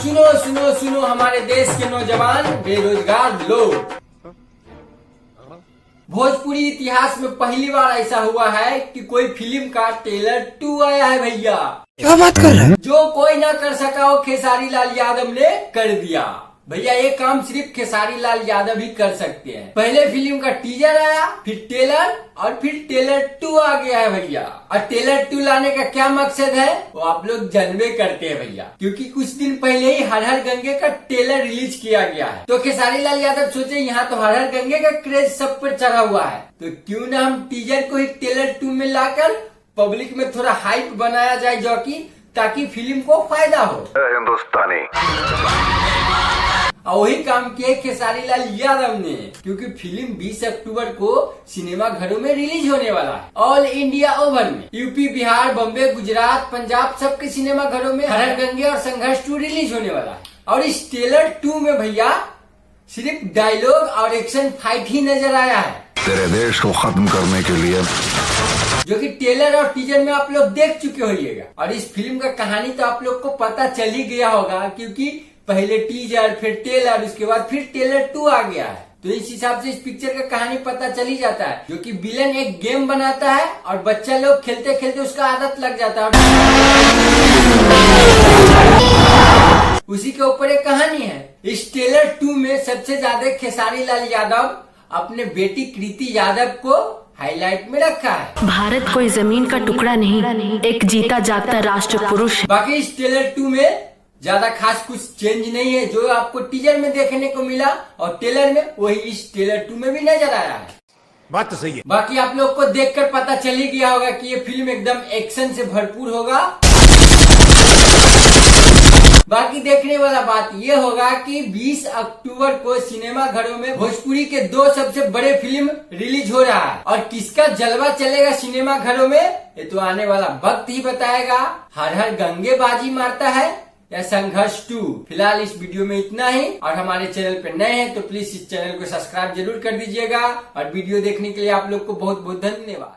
सुनो सुनो सुनो हमारे देश के नौजवान बेरोजगार लोग, भोजपुरी इतिहास में पहली बार ऐसा हुआ है कि कोई फिल्म का ट्रेलर 2 आया है भैया। क्या बात कर रहे हैं? जो कोई ना कर सका वो खेसारी लाल यादव ने कर दिया भैया। ये काम सिर्फ खेसारी लाल यादव ही कर सकते हैं। पहले फिल्म का टीजर आया, फिर ट्रेलर और फिर ट्रेलर 2 आ गया है भैया। और ट्रेलर 2 लाने का क्या मकसद है वो आप लोग जानबे करते हैं भैया, क्योंकि कुछ दिन पहले ही हर हर गंगे का ट्रेलर रिलीज किया गया है। तो खेसारी लाल यादव सोचे यहाँ तो हर हर गंगे का क्रेज सब पर चढ़ा हुआ है, तो क्यों ना हम टीजर को ही ट्रेलर 2 में लाकर पब्लिक में थोड़ा हाइप बनाया जाए, जो कि ताकि फिल्म को फायदा हो। हिंदुस्तानी और वही काम किया खेसारी लाल यादव ने, क्योंकि फिल्म 20 अक्टूबर को सिनेमा घरों में रिलीज होने वाला है। ऑल इंडिया ओवर में यूपी, बिहार, बॉम्बे, गुजरात, पंजाब सबके सिनेमा घरों में हर हर गंगे और संघर्ष 2 रिलीज होने वाला है। और इस ट्रेलर 2 में भैया सिर्फ डायलॉग और एक्शन फाइट ही नजर आया है, तेरे देश को खत्म करने के लिए, जो कि ट्रेलर और टीजर में आप लोग देख चुके होइएगा। और इस फिल्म का कहानी तो आप लोग को पता चल ही गया होगा, क्योंकि पहले टीजर, फिर ट्रेलर, उसके बाद फिर ट्रेलर 2 आ गया है। तो इस हिसाब से इस पिक्चर का कहानी पता चल ही जाता है, जो कि विलन एक गेम बनाता है और बच्चा लोग खेलते खेलते उसका आदत लग जाता है, उसी के ऊपर एक कहानी है। इस ट्रेलर 2 में सबसे ज्यादा खेसारी लाल यादव अपने बेटी कृति यादव को हाईलाइट में रखा है। भारत कोई जमीन का टुकड़ा नहीं, एक जीता जागता राष्ट्र पुरुष। बाकी इस ट्रेलर 2 में ज्यादा खास कुछ चेंज नहीं है, जो आपको टीजर में देखने को मिला और ट्रेलर में वही इस ट्रेलर 2 में भी नजर आया है। बात तो सही है। बाकी आप लोग को देखकर पता चल ही गया होगा कि ये फिल्म एकदम एक्शन से भरपूर होगा। बाकी देखने वाला बात ये होगा कि 20 अक्टूबर को सिनेमा घरों में भोजपुरी के 2 सबसे बड़े फिल्म रिलीज हो रहा है, और किसका जलवा चलेगा सिनेमा घरों में ये तो आने वाला वक्त ही बताएगा। हर हर गंगे बाजी मारता है या संघर्ष 2। फिलहाल इस वीडियो में इतना ही, और हमारे चैनल पे नए हैं तो प्लीज इस चैनल को सब्सक्राइब जरूर कर दीजिएगा। और वीडियो देखने के लिए आप लोग को बहुत बहुत धन्यवाद।